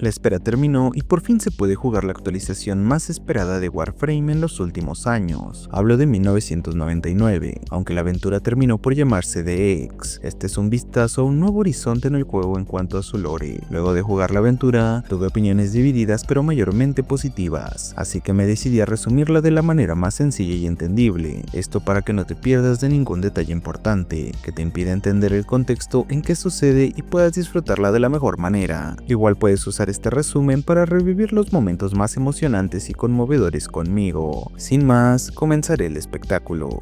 La espera terminó y por fin se puede jugar la actualización más esperada de Warframe en los últimos años. Hablo de 1999, aunque la aventura terminó por llamarse The X. Este es un vistazo a un nuevo horizonte en el juego en cuanto a su lore. Luego de jugar la aventura, tuve opiniones divididas pero mayormente positivas, así que me decidí a resumirla de la manera más sencilla y entendible. Esto para que no te pierdas de ningún detalle importante, que te impida entender el contexto en que sucede y puedas disfrutarla de la mejor manera. Igual puedes usar este resumen para revivir los momentos más emocionantes y conmovedores conmigo. Sin más, comenzaré el espectáculo.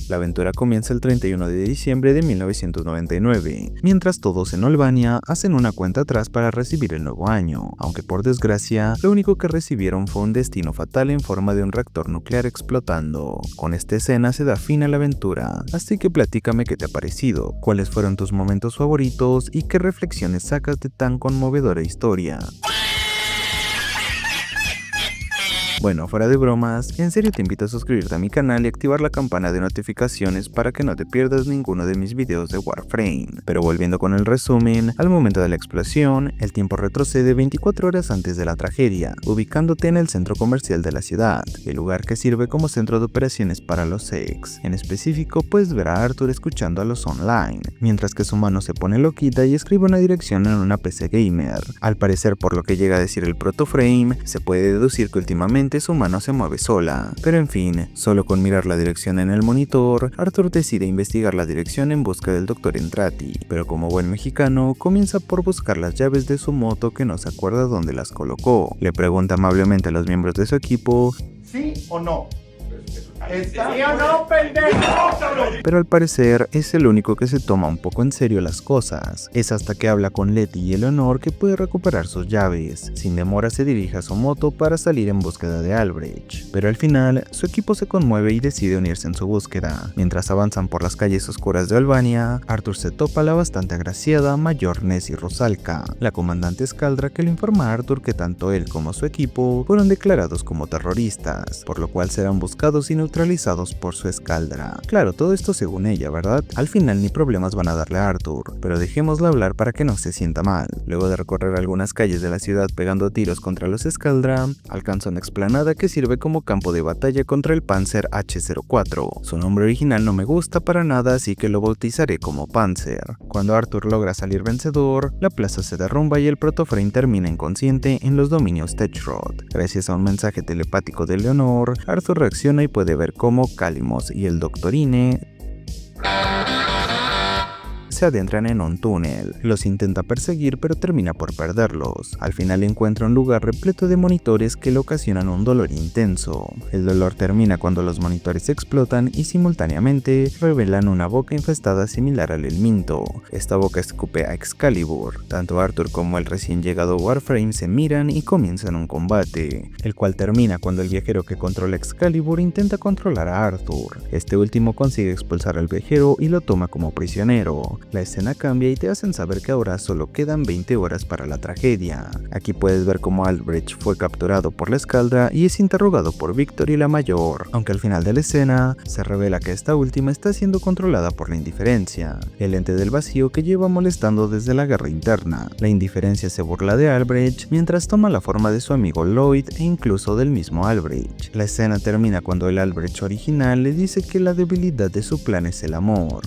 La aventura comienza el 31 de diciembre de 1999, mientras todos en Olbania hacen una cuenta atrás para recibir el nuevo año, aunque por desgracia, lo único que recibieron fue un destino fatal en forma de un reactor nuclear explotando. Con esta escena se da fin a la aventura, así que platícame qué te ha parecido, cuáles fueron tus momentos favoritos y qué reflexiones sacas de tan conmovedora historia. Bueno, fuera de bromas, en serio te invito a suscribirte a mi canal y activar la campana de notificaciones para que no te pierdas ninguno de mis videos de Warframe. Pero volviendo con el resumen, al momento de la explosión, el tiempo retrocede 24 horas antes de la tragedia, ubicándote en el centro comercial de la ciudad, el lugar que sirve como centro de operaciones para los X. En específico, puedes ver a Arthur escuchando a los online, mientras que su mano se pone loquita y escribe una dirección en una PC gamer. Al parecer, por lo que llega a decir el protoframe, se puede deducir que últimamente su mano se mueve sola, pero en fin, solo con mirar la dirección en el monitor, Arthur decide investigar la dirección en busca del Dr. Entrati, pero como buen mexicano, comienza por buscar las llaves de su moto que no se acuerda dónde las colocó. Le pregunta amablemente a los miembros de su equipo, ¿sí o no? ¿Sí o no, pendejo? Pero al parecer es el único que se toma un poco en serio las cosas. Es hasta que habla con Letty y Eleanor que puede recuperar sus llaves. Sin demora se dirige a su moto para salir en búsqueda de Albrecht, pero al final su equipo se conmueve y decide unirse en su búsqueda. Mientras avanzan por las calles oscuras de Albania, Arthur se topa a la bastante agraciada Mayor Nessie Rusalka, la comandante Skaldra, que le informa a Arthur que tanto él como su equipo fueron declarados como terroristas, por lo cual serán buscados y neutralizados por su Skaldra. Claro, todo esto según ella, ¿verdad? Al final ni problemas van a darle a Arthur, pero dejémosla hablar para que no se sienta mal. Luego de recorrer algunas calles de la ciudad pegando tiros contra los Skaldra, alcanza una explanada que sirve como campo de batalla contra el Panzer H-04. Su nombre original no me gusta para nada, así que lo bautizaré como Panzer. Cuando Arthur logra salir vencedor, la plaza se derrumba y el protoframe termina inconsciente en los dominios Techrod. Gracias a un mensaje telepático de Leonor, Arthur reacciona y puede ver cómo Kalimos y el Doctorine se adentran en un túnel. Los intenta perseguir pero termina por perderlos. Al final encuentra un lugar repleto de monitores que le ocasionan un dolor intenso. El dolor termina cuando los monitores explotan y simultáneamente revelan una boca infestada similar al Helminto. Esta boca escupe a Excalibur. Tanto Arthur como el recién llegado Warframe se miran y comienzan un combate, el cual termina cuando el viajero que controla Excalibur intenta controlar a Arthur. Este último consigue expulsar al viajero y lo toma como prisionero. La escena cambia y te hacen saber que ahora solo quedan 20 horas para la tragedia. Aquí puedes ver cómo Albrecht fue capturado por la Skaldra y es interrogado por Victory la Mayor, aunque al final de la escena se revela que esta última está siendo controlada por la indiferencia, el ente del vacío que lleva molestando desde la guerra interna. La indiferencia se burla de Albrecht mientras toma la forma de su amigo Lloyd e incluso del mismo Albrecht. La escena termina cuando el Albrecht original le dice que la debilidad de su plan es el amor.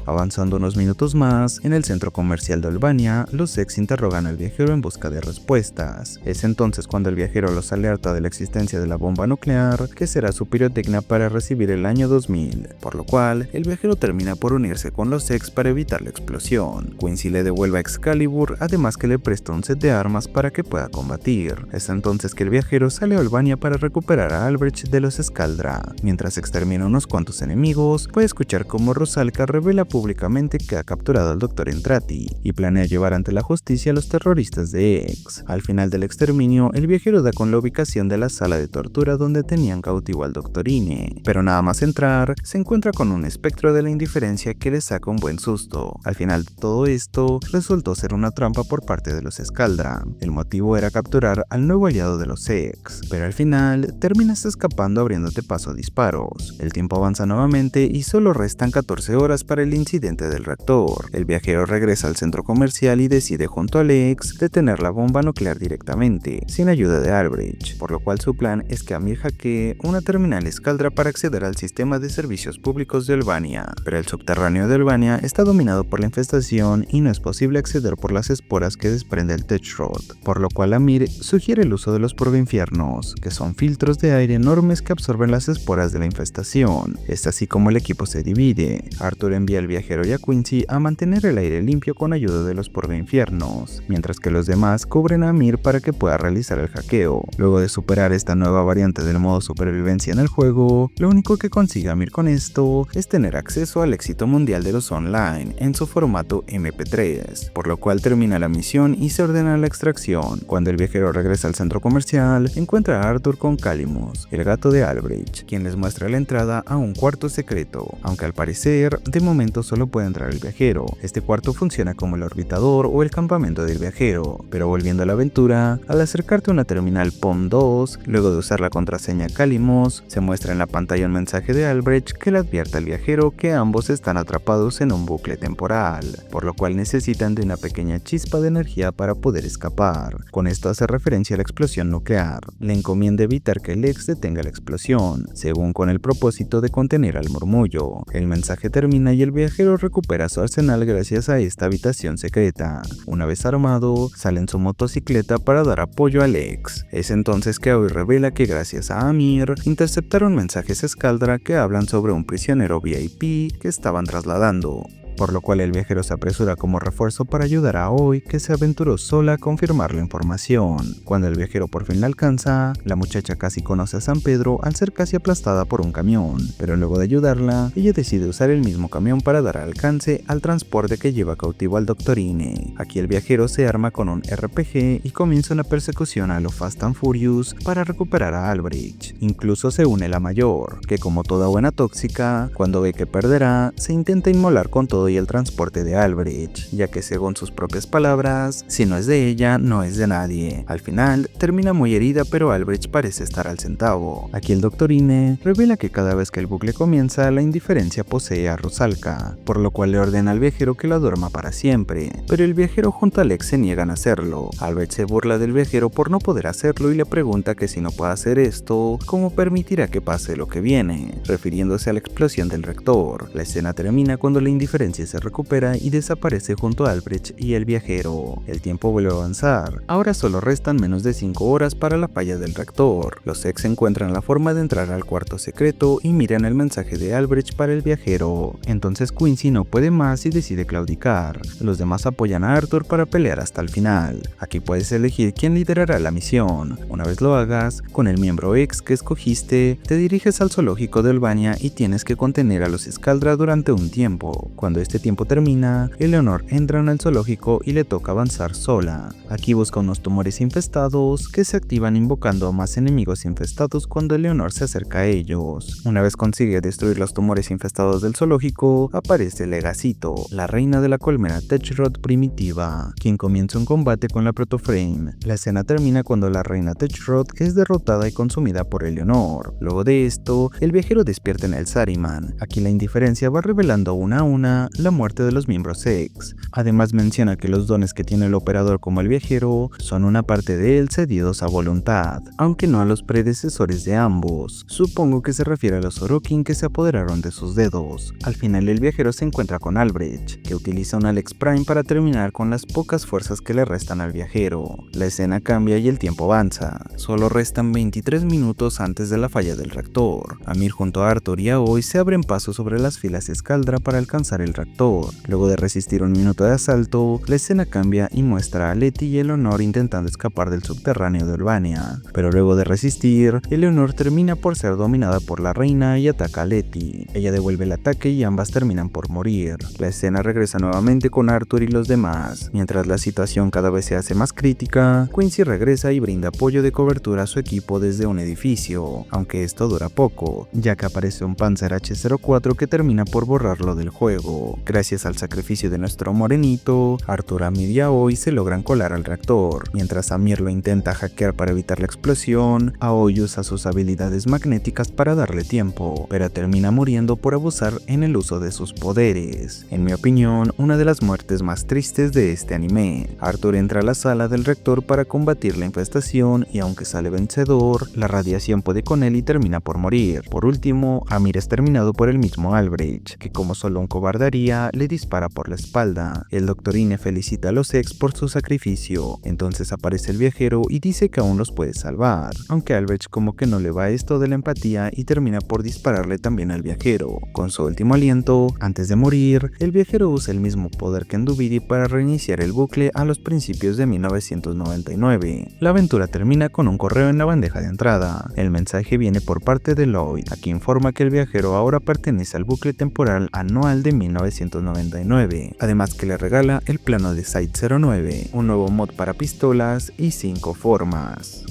Avanzando unos minutos más, en el centro comercial de Olbania, los X interrogan al viajero en busca de respuestas. Es entonces cuando el viajero los alerta de la existencia de la bomba nuclear, que será su pirotecnia para recibir el año 2000, por lo cual el viajero termina por unirse con los X para evitar la explosión. Quincy le devuelve a Excalibur, además que le presta un set de armas para que pueda combatir. Es entonces que el viajero sale a Olbania para recuperar a Albrecht de los Skaldra. Mientras extermina unos cuantos enemigos, puede escuchar cómo Rusalka revela públicamente que ha capturado al Dr. Entrati y planea llevar ante la justicia a los terroristas de X. Al final del exterminio, el viajero da con la ubicación de la sala de tortura donde tenían cautivo al Doctorine, pero nada más entrar, se encuentra con un espectro de la indiferencia que le saca un buen susto. Al final de todo esto, resultó ser una trampa por parte de los Skaldra. El motivo era capturar al nuevo aliado de los X, pero al final terminas escapando abriéndote paso a disparos. El tiempo avanza nuevamente y solo restan 14 horas para el incidente del reactor. El viajero regresa al centro comercial y decide junto a Alex detener la bomba nuclear directamente, sin ayuda de Albrecht, por lo cual su plan es que Amir hackee una terminal Scaldra para acceder al sistema de servicios públicos de Albania. Pero el subterráneo de Albania está dominado por la infestación y no es posible acceder por las esporas que desprende el Techrod, por lo cual Amir sugiere el uso de los purgainfiernos, que son filtros de aire enormes que absorben las esporas de la infestación. Es así como el equipo se divide. Arthur envía al viajero y a Quincy a mantener el aire limpio con ayuda de los purgainfiernos, mientras que los demás cubren a Amir para que pueda realizar el hackeo. Luego de superar esta nueva variante del modo supervivencia en el juego, lo único que consigue Amir con esto es tener acceso al éxito mundial de los online en su formato MP3, por lo cual termina la misión y se ordena la extracción. Cuando el viajero regresa al centro comercial, encuentra a Arthur con Calimus, el gato de Albrecht, quien les muestra la entrada a un cuarto secreto, aunque al parecer de momento solo puede entrar el viajero. Este cuarto funciona como el orbitador o el campamento del viajero, pero volviendo a la aventura, al acercarte a una terminal POM-2, luego de usar la contraseña Calimus, se muestra en la pantalla un mensaje de Albrecht que le advierte al viajero que ambos están atrapados en un bucle temporal, por lo cual necesitan de una pequeña chispa de energía para poder escapar. Con esto hace referencia a la explosión nuclear. Le encomienda evitar que Lex detenga la explosión, según con el propósito de contener al murmullo. El mensaje termina y el viajero recupera su arsenal gracias a esta habitación secreta. Una vez armado, sale en su motocicleta para dar apoyo a Lex. Es entonces que Aoi revela que gracias a Amir, interceptaron mensajes Scaldra que hablan sobre un prisionero VIP que estaban trasladando, por lo cual el viajero se apresura como refuerzo para ayudar a Aoi, que se aventuró sola a confirmar la información. Cuando el viajero por fin la alcanza, la muchacha casi conoce a San Pedro al ser casi aplastada por un camión, pero luego de ayudarla, ella decide usar el mismo camión para dar alcance al transporte que lleva cautivo al Doctorine. Aquí el viajero se arma con un RPG y comienza una persecución a lo Fast and Furious para recuperar a Albrecht. Incluso se une la mayor, que como toda buena tóxica, cuando ve que perderá, se intenta inmolar con todo y el transporte de Albrecht, ya que según sus propias palabras, si no es de ella, no es de nadie. Al final, termina muy herida, pero Albrecht parece estar al centavo. Aquí el Doctorine revela que cada vez que el bucle comienza, la indiferencia posee a Rusalka, por lo cual le ordena al viajero que la duerma para siempre, pero el viajero junto a Alex se niegan a hacerlo. Albrecht se burla del viajero por no poder hacerlo y le pregunta que si no puede hacer esto, ¿cómo permitirá que pase lo que viene?, refiriéndose a la explosión del reactor. La escena termina cuando la indiferencia se recupera y desaparece junto a Albrecht y el viajero. El tiempo vuelve a avanzar. Ahora solo restan menos de 5 horas para la falla del reactor. Los ex encuentran la forma de entrar al cuarto secreto y miran el mensaje de Albrecht para el viajero. Entonces Quincy no puede más y decide claudicar. Los demás apoyan a Arthur para pelear hasta el final. Aquí puedes elegir quién liderará la misión. Una vez lo hagas, con el miembro ex que escogiste, te diriges al zoológico de Albania y tienes que contener a los Scaldra durante un tiempo. Cuando este tiempo termina, Eleanor entra en el zoológico y le toca avanzar sola. Aquí busca unos tumores infestados que se activan invocando a más enemigos infestados cuando Eleanor se acerca a ellos. Una vez consigue destruir los tumores infestados del zoológico, aparece Legacito, la reina de la colmena Techrod primitiva, quien comienza un combate con la Protoframe. La escena termina cuando la reina Techrod es derrotada y consumida por Eleanor. Luego de esto, el viajero despierta en el Sariman. Aquí la indiferencia va revelando una a una la muerte de los miembros ex. Además menciona que los dones que tiene el operador como el viajero son una parte de él cedidos a voluntad, aunque no a los predecesores de ambos. Supongo que se refiere a los Orokin que se apoderaron de sus dedos. Al final el viajero se encuentra con Albrecht, que utiliza un Alex Prime para terminar con las pocas fuerzas que le restan al viajero. La escena cambia y el tiempo avanza. Solo restan 23 minutos antes de la falla del reactor. Amir junto a Arthur y Aoi se abren paso sobre las filas Scaldra para alcanzar el reactor. Luego de resistir un minuto de asalto, la escena cambia y muestra a Letty y Eleanor intentando escapar del subterráneo de Albania. Pero luego de resistir, Eleanor termina por ser dominada por la reina y ataca a Letty. Ella devuelve el ataque y ambas terminan por morir. La escena regresa nuevamente con Arthur y los demás. Mientras la situación cada vez se hace más crítica, Quincy regresa y brinda apoyo de cobertura a su equipo desde un edificio, aunque esto dura poco, ya que aparece un Panzer H-04 que termina por borrarlo del juego. reactorcito. Gracias al sacrificio de nuestro morenito, Artura y Aoi se logran colar al reactor. Mientras Amir lo intenta hackear para evitar la explosión, Aoi usa sus habilidades magnéticas para darle tiempo, pero termina muriendo por abusar en el uso de sus poderes. En mi opinión, una de las muertes más tristes de este anime. Arthur entra a la sala del reactor para combatir la infestación y aunque sale vencedor, la radiación puede con él y termina por morir. Por último, Amir es terminado por el mismo Albrecht, que como solo un cobarde haría, le dispara por la espalda. El Dr. Ine felicita a los ex por su sacrificio, entonces aparece el viajero y dice que aún los puede salvar, aunque Albrecht como que no le va esto de la empatía y termina por dispararle también al viajero. Con su último aliento, antes de morir, el viajero usa el mismo poder que en Duviri para reiniciar el bucle a los principios de 1999. La aventura termina con un correo en la bandeja de entrada. El mensaje viene por parte de Lloyd, aquí informa que el viajero ahora pertenece al bucle temporal anual de 1999, además que le regala el plano de Site 09, un nuevo mod para pistolas y 5 formas.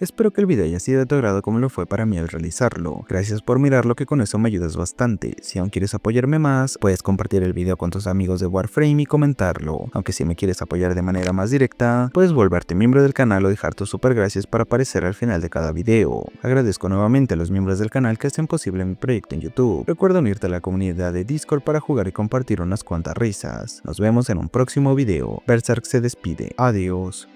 Espero que el video haya sido de tu agrado como lo fue para mí al realizarlo. Gracias por mirarlo, que con eso me ayudas bastante. Si aún quieres apoyarme más, puedes compartir el video con tus amigos de Warframe y comentarlo. Aunque si me quieres apoyar de manera más directa, puedes volverte miembro del canal o dejar tus super gracias para aparecer al final de cada video. Agradezco nuevamente a los miembros del canal que hacen posible mi proyecto en YouTube. Recuerda unirte a la comunidad de Discord para jugar y compartir unas cuantas risas. Nos vemos en un próximo video. Berserk se despide. Adiós.